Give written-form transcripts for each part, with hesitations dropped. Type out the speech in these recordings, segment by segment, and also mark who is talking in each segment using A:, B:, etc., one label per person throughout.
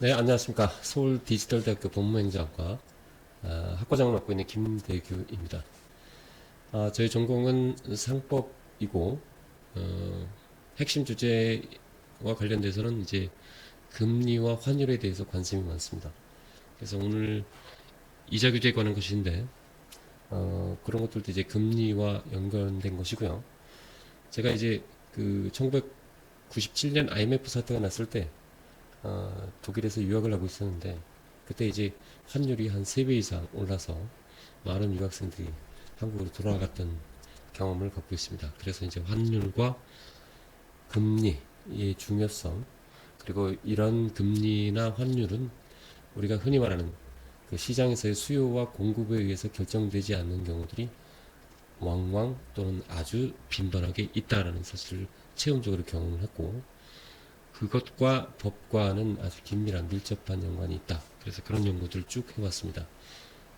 A: 네, 안녕하십니까. 서울디지털대학교 법무행정학과 학과장을 맡고 있는 김대규입니다. 저희 전공은 상법이고, 핵심 주제와 관련돼서는 이제 금리와 환율에 대해서 관심이 많습니다. 그래서 오늘 이자 규제에 관한 것인데, 그런 것들도 이제 금리와 연관된 것이고요. 제가 이제 그 1997년 IMF 사태가 났을 때, 독일에서 유학을 하고 있었는데 그때 이제 환율이 한 3배 이상 올라서 많은 유학생들이 한국으로 돌아갔던 경험을 갖고 있습니다. 그래서 이제 환율과 금리의 중요성, 그리고 이런 금리나 환율은 우리가 흔히 말하는 그 시장에서의 수요와 공급에 의해서 결정되지 않는 경우들이 왕왕 또는 아주 빈번하게 있다라는 사실을 체험적으로 경험을 했고, 그것과 법과는 아주 긴밀한 밀접한 연관이 있다. 그래서 그런 연구들을 쭉 해왔습니다.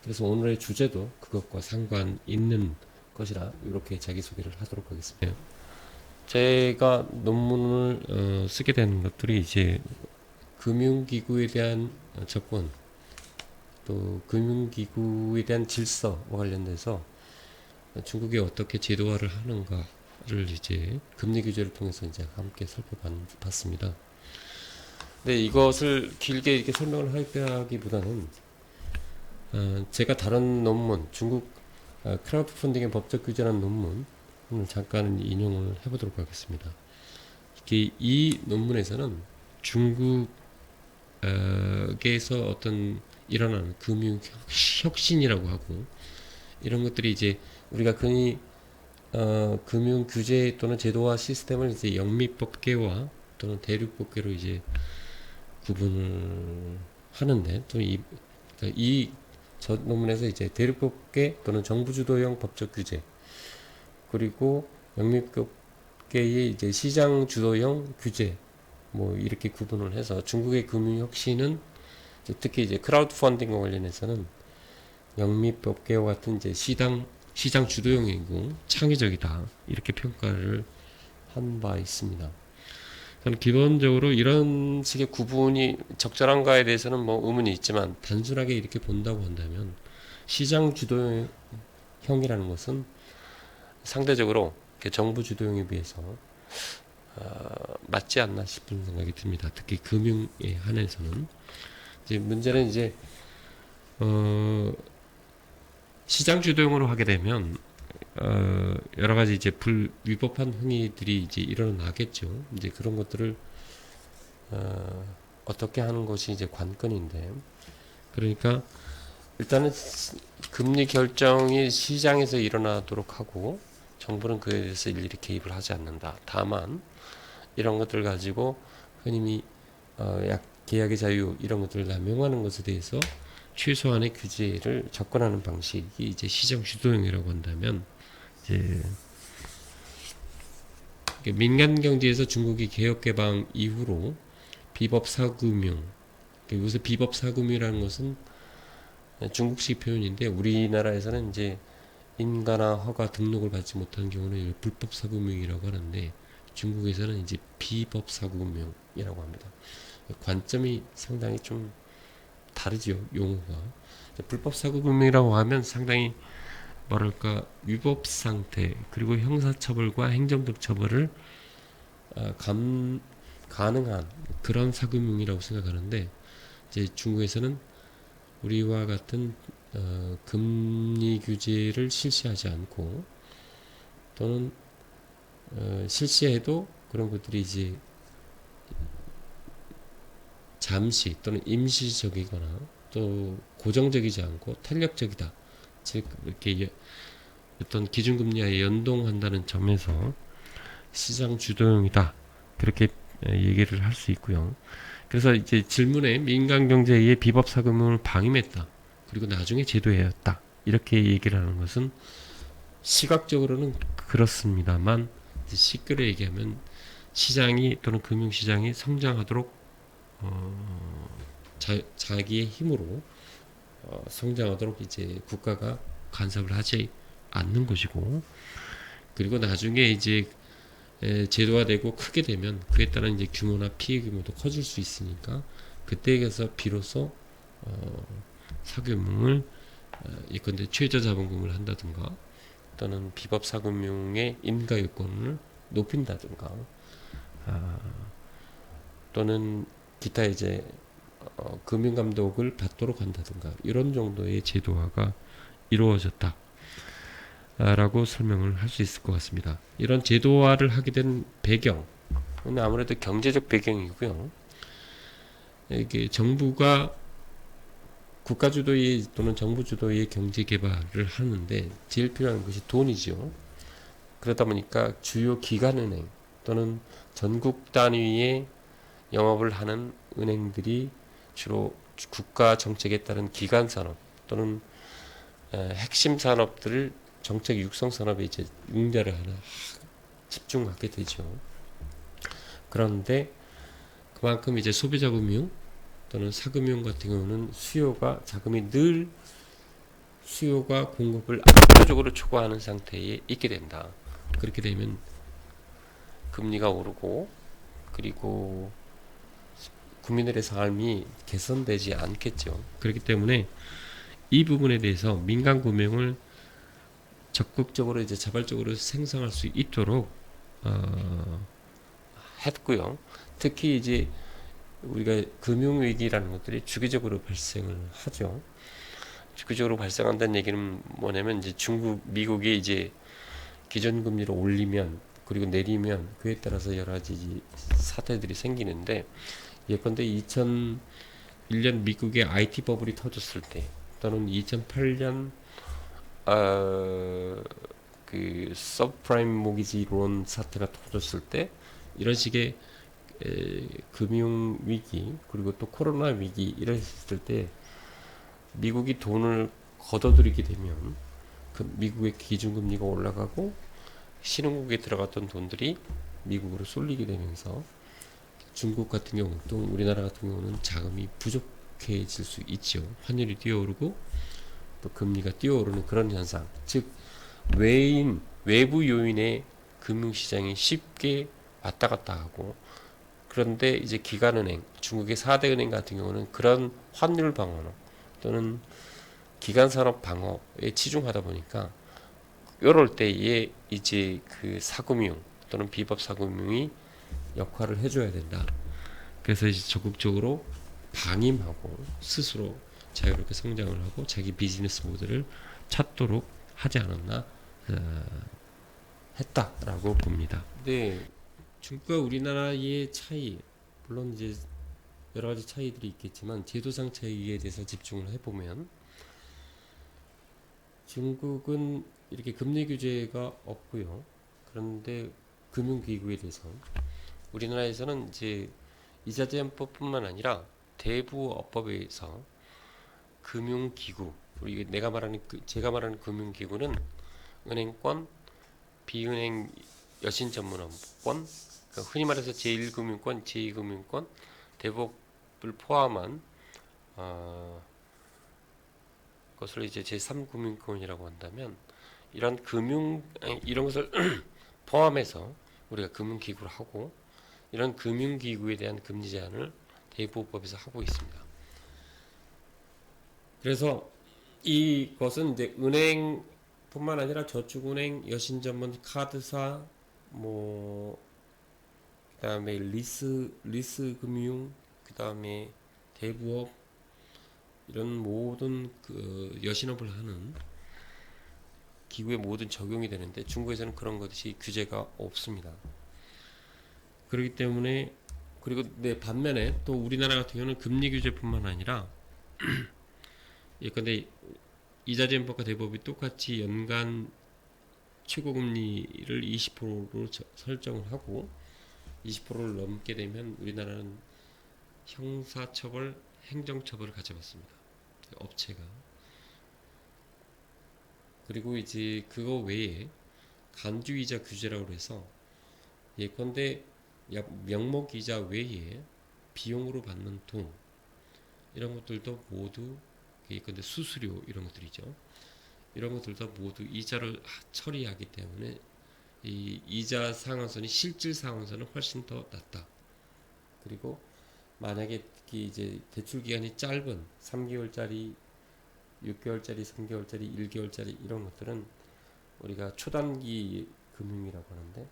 A: 그래서 오늘의 주제도 그것과 상관 있는 것이라 이렇게 자기소개를 하도록 하겠습니다. 제가 논문을 쓰게 된 것들이 이제 금융기구에 대한 접근, 또 금융기구에 대한 질서와 관련돼서 중국이 어떻게 제도화를 하는가를 이제 금리 규제를 통해서 이제 함께 살펴봤습니다. 근데 이것을 길게 이렇게 설명을 하기보다는 제가 다른 논문, 중국 크라우드 펀딩의 법적 규제라는 논문을 잠깐 인용을 해보도록 하겠습니다. 이 논문에서는 중국에서 어떤 일어나는 금융 혁신이라고 하고, 이런 것들이 이제 우리가 흔히 금융 규제 또는 제도화 시스템을 이제 영미법계와 또는 대륙법계로 이제 구분을 하는데, 또 저 논문에서 이제 대륙법계 또는 정부주도형 법적 규제, 그리고 영미법계의 이제 시장 주도형 규제, 뭐 이렇게 구분을 해서 중국의 금융 혁신은 특히 이제 크라우드 펀딩과 관련해서는 영미법계와 같은 이제 시장 주도형이고 창의적이다, 이렇게 평가를 한 바 있습니다. 저는 기본적으로 이런 식의 구분이 적절한가에 대해서는 뭐 의문이 있지만, 단순하게 이렇게 본다고 한다면 시장 주도형이라는 것은 상대적으로 정부 주도형에 비해서 맞지 않나 싶은 생각이 듭니다. 특히 금융에 한해서는. 이제 문제는 이제 시장 주도형으로 하게 되면 여러 가지 이제 위법한 행위들이 이제 일어나겠죠. 이제 그런 것들을 어떻게 하는 것이 이제 관건인데, 그러니까 일단은 금리 결정이 시장에서 일어나도록 하고 정부는 그에 대해서 일일이 개입을 하지 않는다. 다만 이런 것들 가지고 흔히 계약의 자유 이런 것들을 남용하는 것에 대해서 최소한의 규제를 접근하는 방식이 이제 시장 주도형이라고 한다면, 이제 민간 경제에서 중국이 개혁 개방 이후로 비법 사금융, 요새 비법 사금융이라는 것은 중국식 표현인데, 우리나라에서는 이제 인가나 허가 등록을 받지 못한 경우는 불법 사금융이라고 하는데, 중국에서는 이제 비법 사금융이라고 합니다. 관점이 상당히 좀 다르지요, 용어가. 불법 사금융이라고 하면 상당히 뭐랄까 위법 상태, 그리고 형사처벌과 행정적 처벌을 가능한 그런 사금융이라고 생각하는데, 이제 중국에서는 우리와 같은 금리 규제를 실시하지 않고, 또는 실시해도 그런 것들이 이제 잠시 또는 임시적이거나 또 고정적이지 않고 탄력적이다, 즉 이렇게 어떤 기준금리와 연동한다는 점에서 시장 주도형이다, 그렇게 얘기를 할 수 있고요. 그래서 이제 질문에 민간 경제에 의해 비법 사금융을 방임했다, 그리고 나중에 제도화했다, 이렇게 얘기를 하는 것은 시각적으로는 그렇습니다만, 시끌에 얘기하면 시장이 또는 금융시장이 성장하도록 자기의 힘으로 성장하도록 이제 국가가 간섭을 하지 않는 것이고, 그리고 나중에 이제 제도화되고 크게 되면 그에 따른 이제 규모나 피해 규모도 커질 수 있으니까 그때에 가서 비로소 사금융을 예컨대 최저자본금을 한다든가 또는 비법 사금융의 인가 요건을 높인다든가 또는 기타 이제 금융감독을 받도록 한다든가 이런 정도의 제도화가 이루어졌다 라고 설명을 할 수 있을 것 같습니다. 이런 제도화를 하게 된 배경은 아무래도 경제적 배경이고요. 이게 정부가 국가 주도의 또는 정부 주도의 경제 개발을 하는데 제일 필요한 것이 돈이죠. 그러다 보니까 주요 기관은행 또는 전국 단위의 영업을 하는 은행들이 주로 국가 정책에 따른 기관 산업 또는 핵심 산업들을 정책 육성 산업에 이제 융자를 하나 집중하게 되죠. 그런데 그만큼 이제 소비자 금융 또는 사금융 같은 경우는 자금이 늘 수요가 공급을 압도적으로 초과하는 상태에 있게 된다. 그렇게 되면 금리가 오르고 그리고 국민들의 삶이 개선되지 않겠죠. 그렇기 때문에 이 부분에 대해서 민간 금융을 적극적으로 이제 자발적으로 생성할 수 있도록 했고요. 특히 이제 우리가 금융위기라는 것들이 주기적으로 발생을 하죠. 주기적으로 발생한다는 얘기는 뭐냐면 이제 미국이 이제 기준금리를 올리면 그리고 내리면 그에 따라서 여러 가지 사태들이 생기는데 예컨대 2001년 미국의 IT 버블이 터졌을 때 또는 2008년 그 서브프라임 모기지 론 사태가 터졌을 때 이런 식의 금융 위기 그리고 또 코로나 위기 이랬을 때 미국이 돈을 걷어들이게 되면 그 미국의 기준금리가 올라가고 신흥국에 들어갔던 돈들이 미국으로 쏠리게 되면서 중국 같은 경우 또 우리나라 같은 경우는 자금이 부족해질 수 있죠. 환율이 뛰어오르고 또 금리가 뛰어오르는 그런 현상, 즉 외부 요인의 금융시장이 쉽게 왔다 갔다 하고 그런데 이제 기관은행, 중국의 4대 은행 같은 경우는 그런 환율 방어 또는 기관산업 방어에 치중하다 보니까 이럴 때에 이제 그 사금융 또는 비법 사금융이 역할을 해줘야 된다. 그래서 이제 적극적으로 방임하고 스스로 자유롭게 성장을 하고 자기 비즈니스 모델을 찾도록 하지 않았나 했다라고 봅니다. 네, 중국과 우리나라의 차이, 물론 이제 여러 가지 차이들이 있겠지만 제도상 차이에 대해서 집중을 해보면 중국은 이렇게 금리 규제가 없고요. 그런데 금융기구에 대해서 우리나라에서는 이제 이자제한법뿐만 아니라 대부업법에서 금융기구, 제가 말하는 금융기구는 은행권, 비은행 여신전문업권, 그러니까 흔히 말해서 제1금융권, 제2금융권, 대부업을 포함한 것을 이제 제3금융권이라고 한다면 이런 것을 포함해서 우리가 금융기구를 하고 이런 금융기구에 대한 금리 제한을 대부업법에서 하고 있습니다. 그래서 이것은 이제 은행뿐만 아니라 저축은행, 여신전문, 카드사, 그다음에 리스금융, 그다음에 대부업 이런 모든 그 여신업을 하는 기구에 모든 적용이 되는데 중국에서는 그런 것이 규제가 없습니다. 그렇기 때문에 그리고 반면에 또 우리나라 같은 경우는 금리 규제뿐만 아니라 예컨대 이자제한법과 대법이 똑같이 연간 최고금리를 20%로 설정을 하고 20%를 넘게 되면 우리나라는 형사처벌, 행정처벌을 가져봤습니다. 업체가. 그리고 이제 그거 외에 간주이자 규제라고 해서 예컨대 명목이자 외에 비용으로 받는 돈 이런 것들도 모두 예컨대 수수료 이런 것들이죠. 이런 것들도 모두 이자를 처리하기 때문에 이 이자 상한선이 실질 상한선은 훨씬 더 낮다. 그리고 만약에 특히 이제 대출 기간이 짧은 3개월짜리, 6개월짜리, 3개월짜리, 1개월짜리 이런 것들은 우리가 초단기 금융이라고 하는데,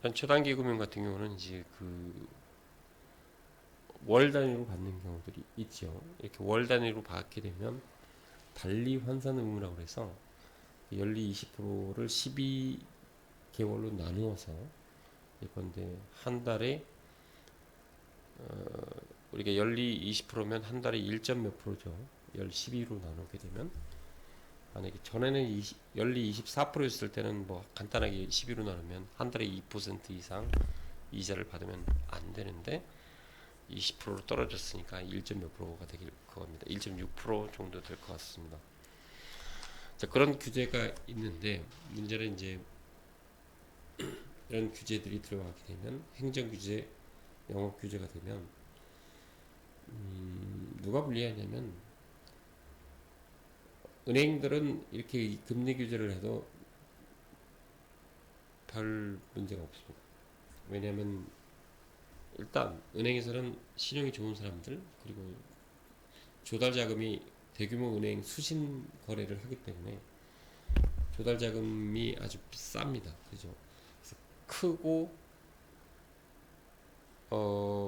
A: 이런 초단기 금융 같은 경우는 이제 그 월 단위로 받는 경우들이 있죠. 이렇게 월 단위로 받게 되면 달리 환산 의무라고 해서 연리 20%를 12개월로 나누어서 예컨대 한 달에 우리가 연리 20%면 한 달에 1점 몇 프로죠. 열 12로 나누게 되면 만약에 전에는 연리 24%였을 때는 뭐 간단하게 12로 나누면 한 달에 2% 이상 이자를 받으면 안 되는데 20%로 떨어졌으니까 1점 몇 프로가 되길 겁니다. 1.6% 정도 될 것 같습니다. 자, 그런 규제가 있는데 문제는 이제 이런 규제들이 들어가게 되면 행정 규제, 영업 규제가 되면 누가 불리하냐면 은행들은 이렇게 금리 규제를 해도 별 문제가 없습니다. 왜냐하면 일단 은행에서는 신용이 좋은 사람들 그리고 조달 자금이 대규모 은행 수신 거래를 하기 때문에 조달 자금이 아주 쌉니다. 그죠? 그래서 크고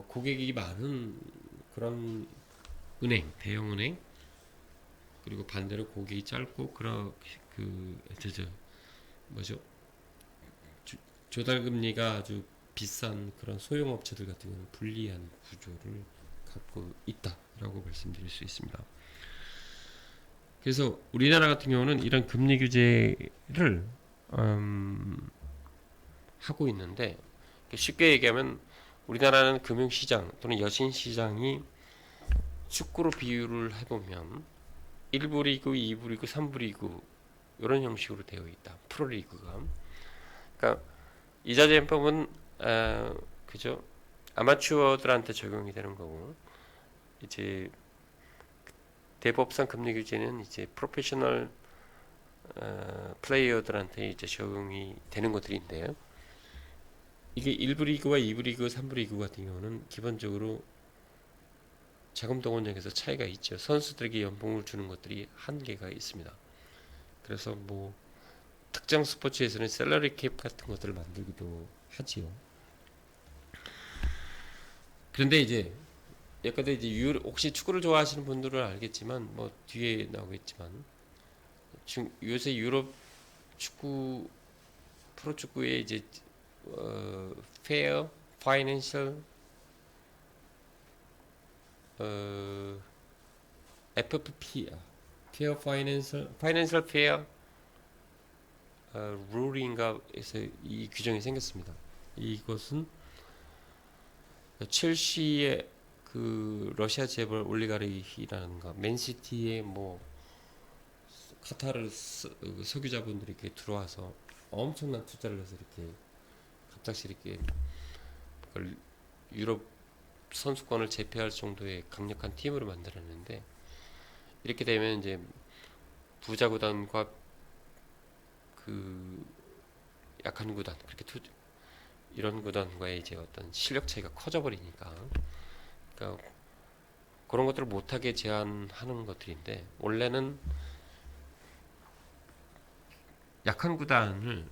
A: 고객이 많은 그런 은행, 대형 은행 그리고 반대로 고객이 짧고 그런 뭐죠? 조달 금리가 아주 비싼 그런 소형 업체들 같은 경우는 불리한 구조를 갖고 있다라고 말씀드릴 수 있습니다. 그래서 우리나라 같은 경우는 이런 금리 규제를 하고 있는데 쉽게 얘기하면 우리나라는 금융시장 또는 여신시장이 축구로 비유를 해보면 1부 리그, 2부 리그, 3부 리그 이런 형식으로 되어 있다. 프로리그가. 그러니까 이자제한법은 그죠? 아마추어들한테 적용이 되는 거고 이제 대법상 금리 규제는 이제 프로페셔널 플레이어들한테 이제 적용이 되는 것들인데요. 이게 1부 리그와 2부 리그, 3부 리그 같은 경우는 기본적으로 자금 동원력에서 차이가 있죠. 선수들에게 연봉을 주는 것들이 한계가 있습니다. 그래서 뭐 특정 스포츠에서는 셀러리 캡 같은 것들을 만들기도 하지요. 그런데 이제 예컨대 이제 혹시 축구를 좋아하시는 분들은 알겠지만 뭐 뒤에 나오겠지만 요새 유럽 축구 프로축구에 이제 페어 파이낸셜 FFP 페어 파이낸셜 페어 룰인가에서 이 규정이 생겼습니다. 이것은 첼시의 그 러시아 재벌 올리가르히라는가 맨시티의 뭐 카타르 석유자분들이 이렇게 들어와서 엄청난 투자를 해서 이렇게 갑작스레 이렇게 유럽 선수권을 제패할 정도의 강력한 팀으로 만들었는데 이렇게 되면 이제 부자 구단과 그 약한 구단 그렇게 이런 구단과의 이제 어떤 실력 차이가 커져 버리니까 그러니까 그런 것들을 못하게 제한하는 것들인데 원래는 약한 구단을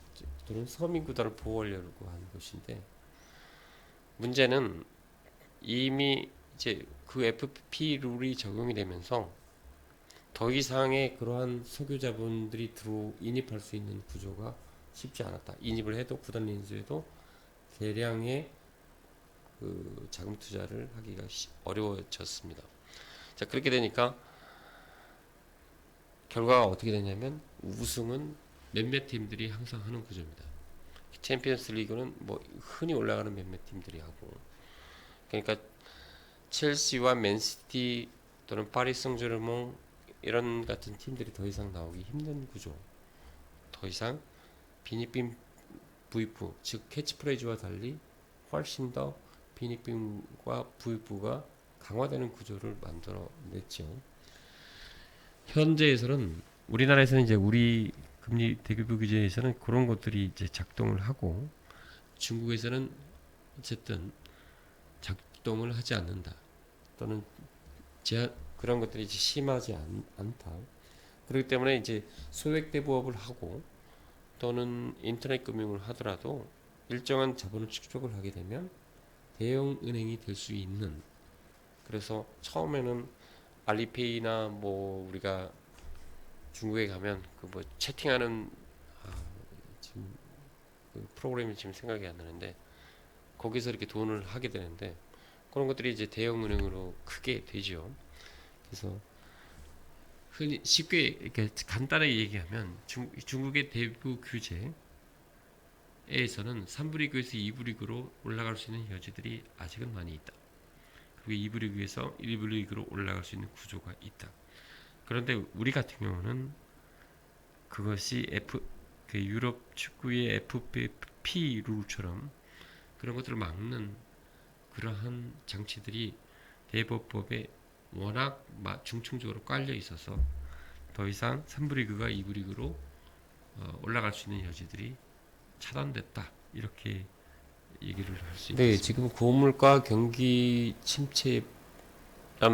A: 또는 서민 구단을 보호하려고 하는 것인데 문제는 이미 이제 그 FP 룰이 적용이 되면서 더 이상의 그러한 석유자분들이 인입할 수 있는 구조가 쉽지 않았다. 인입을 해도 구단 인수해도 대량의 그 자금 투자를 하기가 어려워졌습니다. 자 그렇게 되니까 결과가 어떻게 되냐면 우승은 몇몇 팀들이 항상 하는 구조입니다. 챔피언스 리그는 뭐 흔히 올라가는 몇몇 팀들이 하고 그러니까 첼시와 맨시티 또는 파리 생제르맹 이런 같은 팀들이 더 이상 나오기 힘든 구조. 더 이상 비니빔 부익부 즉 캐치프레이즈와 달리 훨씬 더 비니빔과 부익부가 강화되는 구조를 만들어냈죠. 현재에서는 우리나라에서는 이제 우리 금리 대규모 규제에서는 그런 것들이 이제 작동을 하고 중국에서는 어쨌든 출동을 하지 않는다. 또는 제한 그런 것들이 이제 심하지 않다. 그렇기 때문에 이제 소액 대부업을 하고 또는 인터넷 금융을 하더라도 일정한 자본을 축적을 하게 되면 대형 은행이 될 수 있는, 그래서 처음에는 알리페이나 뭐 우리가 중국에 가면 그 뭐 채팅하는 지금 그 프로그램이 지금 생각이 안 나는데 거기서 이렇게 돈을 하게 되는데 그런 것들이 이제 대형 은행으로 크게 되죠. 그래서 흔히 쉽게 이렇게 간단하게 얘기하면 중국의 대부 규제에서는 3부 리그에서 2부 리그로 올라갈 수 있는 여지들이 아직은 많이 있다. 그리고 2부 리그에서 1부 리그로 올라갈 수 있는 구조가 있다. 그런데 우리 같은 경우는 그것이 그 유럽 축구의 FFP 룰처럼 그런 것들을 막는 그러한 장치들이 대법법에 워낙 중층적으로 깔려 있어서 더 이상 3부 리그가 2부 리그로 올라갈 수 있는 여지들이 차단됐다. 이렇게 얘기를 할 수 있겠습니다. 네, 지금 고물가 경기 침체란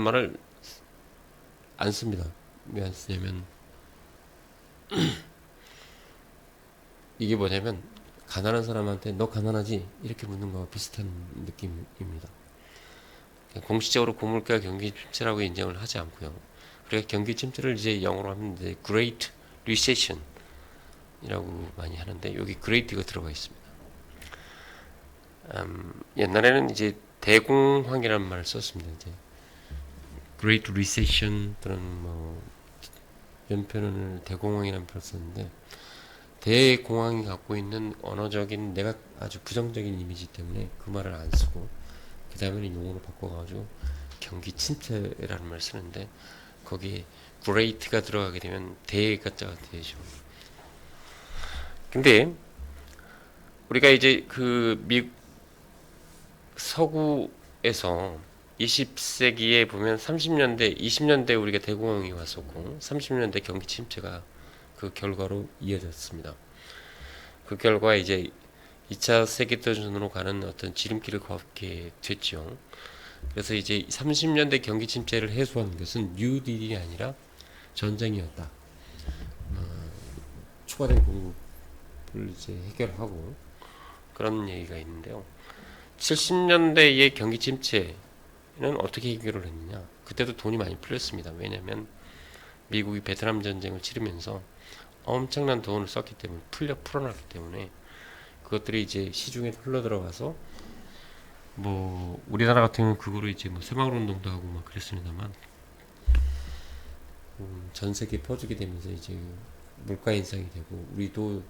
A: 말을 안 씁니다. 왜 안 쓰냐면 이게 뭐냐면 가난한 사람한테 너 가난하지? 이렇게 묻는 거와 비슷한 느낌입니다. 공식적으로 고물가 경기 침체라고 인정을 하지 않고요. 우리가 경기 침체를 이제 영어로 하면 이제 Great Recession이라고 많이 하는데 여기 Great가 들어가 있습니다. 옛날에는 이제 대공황이라는 말을 썼습니다. 이제 Great Recession 또는 뭐 연표는 대공황이라는 표현을 썼는데 대공황이 갖고 있는 언어적인 내가 아주 부정적인 이미지 때문에 그 말을 안 쓰고 그 다음에는 용어로 바꿔가지고 경기 침체라는 말을 쓰는데 거기에 great가 들어가게 되면 대가짜가 되죠. 근데 우리가 이제 그 서구에서 20세기에 보면 30년대, 20년대 우리가 대공황이 왔었고 30년대 경기 침체가 그 결과로 이어졌습니다. 그 결과 이제 2차 세계대전으로 가는 어떤 지름길을 걷게 됐죠. 그래서 이제 30년대 경기 침체를 해소한 것은 뉴딜이 아니라 전쟁이었다. 추가된 공급을 이제 해결하고 그런 얘기가 있는데요. 70년대의 경기 침체는 어떻게 해결을 했느냐? 그때도 돈이 많이 풀렸습니다. 왜냐하면 미국이 베트남 전쟁을 치르면서 엄청난 돈을 썼기 때문에 풀어놨기 때문에 그것들이 이제 시중에 흘러 들어가서 뭐 우리나라 같은 경우는 그거로 이제 뭐 새마을운동도 하고 막 그랬습니다만 전 세계에 퍼지게 되면서 이제 물가 인상이 되고 우리도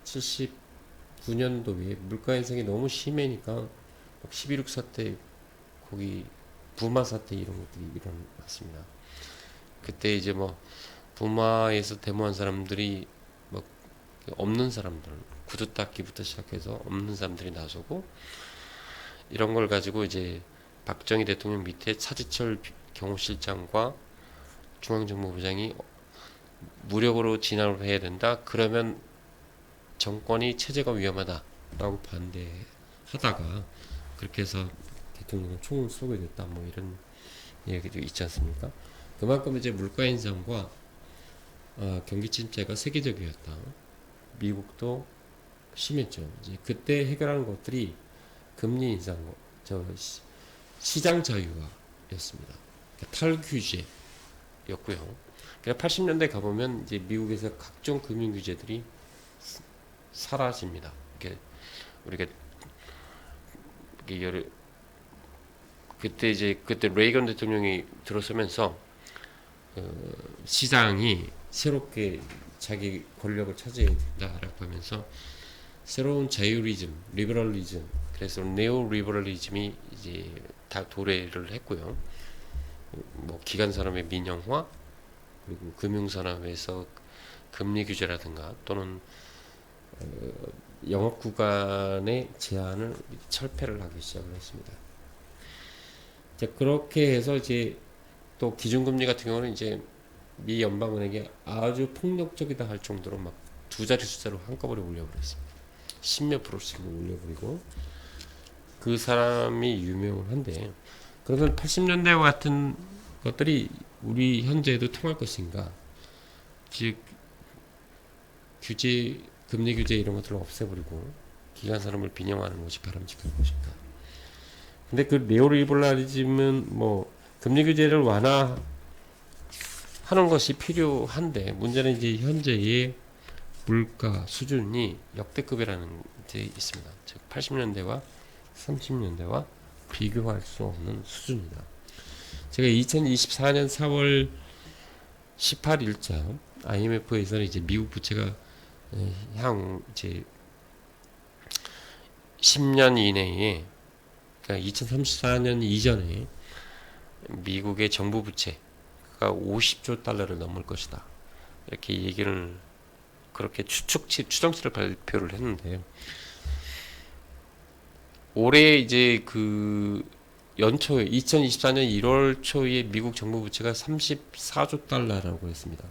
A: 79년도에 물가 인상이 너무 심하니까 11.6 사태 거기 부마 사태 이런 것들이 일어났습니다. 그때 이제 뭐 부마에서 데모한 사람들이 뭐 없는 사람들 구두 닦기부터 시작해서 없는 사람들이 나서고 이런 걸 가지고 이제 박정희 대통령 밑에 차지철 경호실장과 중앙정보부장이 무력으로 진압을 해야 된다. 그러면 정권이 체제가 위험하다라고 반대하다가 그렇게 해서 대통령은 총을 쏘게 됐다. 뭐 이런 얘기도 있지 않습니까? 그만큼 이제 물가 인상과 경기 침체가 세계적이었다. 미국도 심했죠. 이제 그때 해결하는 것들이 금리 인상, 시장 자유화였습니다. 그러니까 탈규제였고요. 그러니까 80년대 가보면 이제 미국에서 각종 금융 규제들이 사라집니다. 우리가 그때 레이건 대통령이 들어서면서 시장이 새롭게 자기 권력을 차지해야 된다라고 하면서 새로운 자유리즘, 리버럴리즘, 그래서 네오 리버럴리즘이 이제 다 도래를 했고요. 뭐 기관 산업의 민영화, 그리고 금융 산업에서 금리 규제라든가 또는 영업 구간의 제한을 철폐를 하기 시작을 했습니다. 그렇게 해서 이제 또 기준금리 같은 경우는 이제 미 연방은행이 아주 폭력적이다 할 정도로 막 두 자리 숫자로 한꺼번에 올려버렸습니다. 10몇 %씩 올려버리고 그 사람이 유명을 한데, 그러면 80년대와 같은 것들이 우리 현재에도 통할 것인가? 즉 규제, 금리 규제 이런 것들을 없애버리고 기관 산업을 빈영하는 것이 바람직한 것인가? 근데 그 네오리버럴리즘은 뭐 금리 규제를 완화하는 것이 필요한데, 문제는 이제 현재의 물가 수준이 역대급이라는 게 있습니다. 즉 80년대와 30년대와 비교할 수 없는 수준이다. 제가 2024년 4월 18일자 IMF에서는 이제 미국 부채가 향후 이제 10년 이내에, 그러니까 2034년 이전에 미국의 정부 부채가 50조 달러를 넘을 것이다, 이렇게 얘기를, 그렇게 추정치를 발표를 했는데, 올해 이제 그 연초에 2024년 1월 초에 미국 정부 부채가 34조 달러라고 했습니다.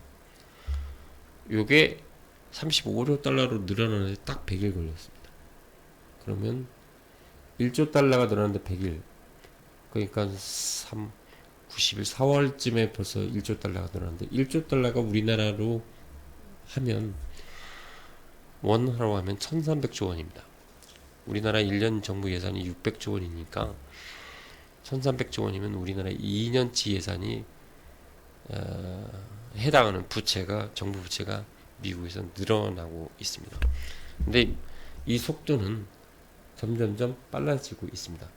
A: 요게 35조 달러로 늘어나는데 딱 100일 걸렸습니다. 그러면 1조 달러가 늘어났는데 100일, 그러니까 90일 4월쯤에 벌써 1조 달러가 늘어났는데, 1조 달러가 우리나라로 하면, 원화로 하면 1300조 원입니다. 우리나라 1년 정부 예산이 600조 원이니까 1300조 원이면 우리나라 2년치 예산이 해당하는 부채가, 정부 부채가 미국에서 늘어나고 있습니다. 근데 이 속도는 점점점 빨라지고 있습니다.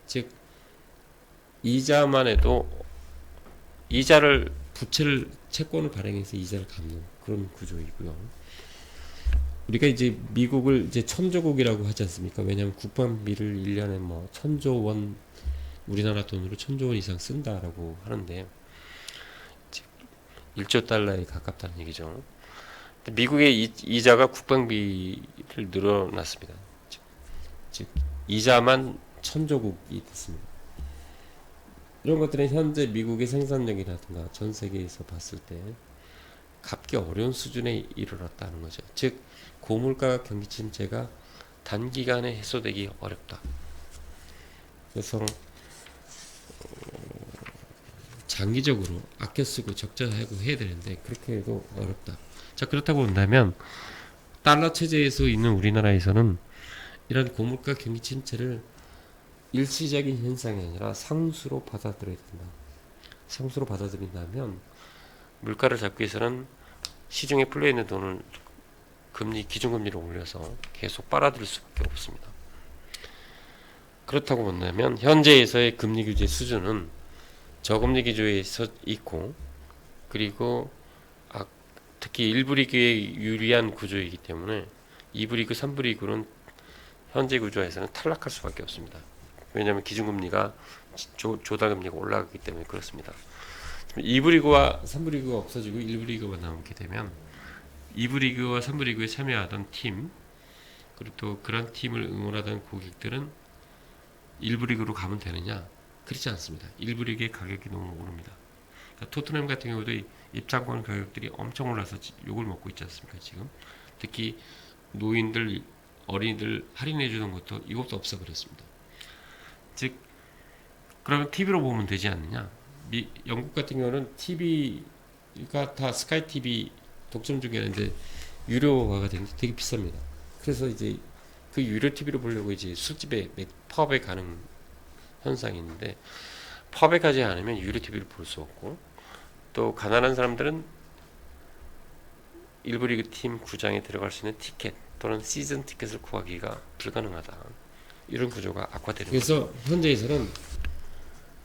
A: 즉 이자만 해도, 이자를, 부채를, 채권을 발행해서 이자를 갚는 그런 구조이고요. 우리가 이제 미국을 이제 천조국이라고 하지 않습니까? 왜냐하면 국방비를 1년에 뭐 1000조 원, 우리나라 돈으로 1000조 원 이상 쓴다라고 하는데, 1조 달러에 가깝다는 얘기죠. 미국의 이자가 국방비를 늘어났습니다. 즉 이자만 1000조국이 됐습니다. 이런 것들은 현재 미국의 생산력이라든가 전 세계에서 봤을 때 갚기 어려운 수준에 이르렀다는 거죠. 즉 고물가 경기 침체가 단기간에 해소되기 어렵다. 그래서 장기적으로 아껴 쓰고 적자하고 해야 되는데 그렇게 해도 어렵다. 자, 그렇다고 본다면 달러 체제에서 있는 우리나라에서는 이런 고물가 경기 침체를 일시적인 현상이 아니라 상수로 받아들여야 된다. 상수로 받아들인다면 물가를 잡기 위해서는 시중에 풀려 있는 돈을 기준금리를 올려서 계속 빨아들일 수밖에 없습니다. 그렇다고 본다면 현재에서의 금리 규제 수준은 저금리 기조에 있고, 그리고 특히 1부 리그에 유리한 구조이기 때문에 2부 리그, 3부 리그는 현재 구조에서는 탈락할 수밖에 없습니다. 왜냐하면 기준금리가 조달금리가 올라가기 때문에 그렇습니다. 2부 리그와 3부 리그가 없어지고 1부 리그가 남게 되면 2부 리그와 3부 리그에 참여하던 팀, 그리고 또 그런 팀을 응원하던 고객들은 1부 리그로 가면 되느냐? 그렇지 않습니다. 1부 리그의 가격이 너무 오릅니다. 그러니까 토트넘 같은 경우도 입장권 가격들이 엄청 올라서 욕을 먹고 있지 않습니까? 지금 특히 노인들, 어린이들 할인해 주는 것도 이것도 없어버렸습니다. 즉 그러면 TV로 보면 되지 않느냐? 영국 같은 경우는 TV가 다 스카이 TV 독점 중에는 이제 유료화가 되는데 되게 비쌉니다. 그래서 이제 그 유료 TV로 보려고 이제 술집에 펍에 가는 현상이 있는데, 펍에 가지 않으면 유료 TV를 볼 수 없고, 또 가난한 사람들은 일부 리그 팀 구장에 들어갈 수 있는 티켓 또는 시즌 티켓을 구하기가 불가능하다. 이런 구조가 악화되는 거죠. 그래서 현재에서는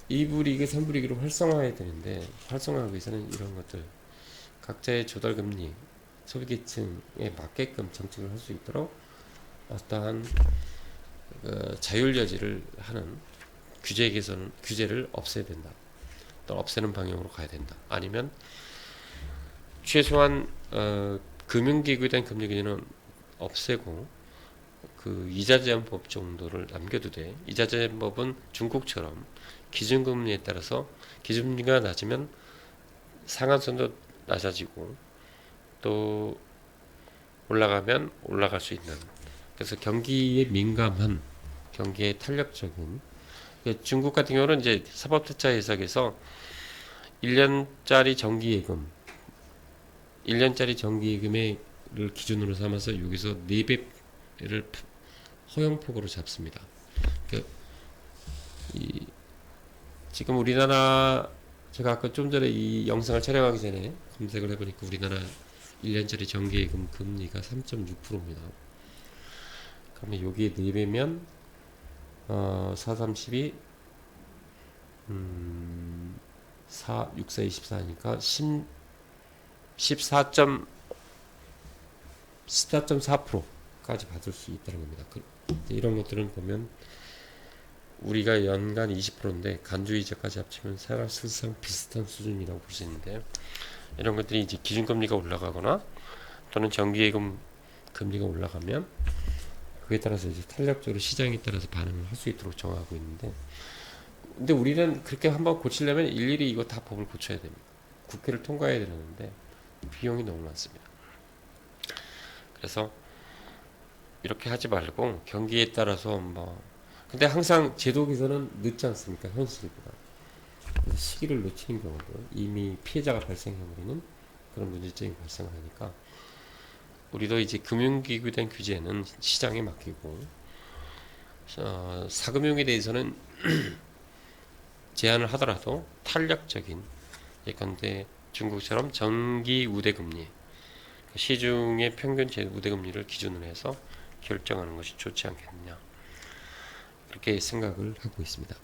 A: 2부 리그, 3부 리그를 활성화해야 되는데, 활성화하기 위해서는 이런 것들, 각자의 조달금리, 소비계층에 맞게끔 정책을 할 수 있도록 어떠한 자율 여지를 하는 규제 개선, 규제를 없애야 된다. 또 없애는 방향으로 가야 된다. 아니면 최소한 금융기구에 대한 금리 규제는 없애고 그 이자제한법 정도를 남겨도 돼. 이자제한법은 중국처럼 기준금리에 따라서 기준금리가 낮으면 상한선도 낮아지고 또 올라가면 올라갈 수 있는, 그래서 경기에 민감한 경기에 탄력적인. 중국 같은 경우는 이제 사법투자 해석에서 1년짜리 정기예금, 1년짜리 정기예금을 기준으로 삼아서 여기서 4배를 허용폭으로 잡습니다. 지금 우리나라, 제가 아까 좀 전에 이 영상을 촬영하기 전에 검색을 해보니까 우리나라 1년짜리 정기예금 금리가 3.6%입니다. 그러면 여기에 4배면 4, 3, 12 4, 6, 4, 24니까 14.4%까지 받을 수 있다는 겁니다. 이런 것들은 보면 우리가 연간 20%인데 간주이자까지 합치면 사실상 비슷한 수준이라고 볼 수 있는데, 이런 것들이 이제 기준금리가 올라가거나 또는 정기예금 금리가 올라가면 그에 따라서 이제 탄력적으로 시장에 따라서 반응을 할 수 있도록 정하고 있는데, 근데 우리는 그렇게 한번 고치려면 일일이 이거 다 법을 고쳐야 됩니다. 국회를 통과해야 되는데 비용이 너무 많습니다. 그래서 이렇게 하지 말고 경기에 따라서 근데 항상 제도 개선은 늦지 않습니까? 현실보다. 시기를 놓치는 경우도 이미 피해자가 발생해버리는 그런 문제점이 발생을 하니까, 우리도 이제 금융기구에 대한 규제는 시장에 맡기고, 사금융에 대해서는 제한을 하더라도 탄력적인, 예컨대 중국처럼 정기 우대금리, 시중의 평균 우대금리를 기준으로 해서 결정하는 것이 좋지 않겠느냐, 그렇게 생각을 하고 있습니다.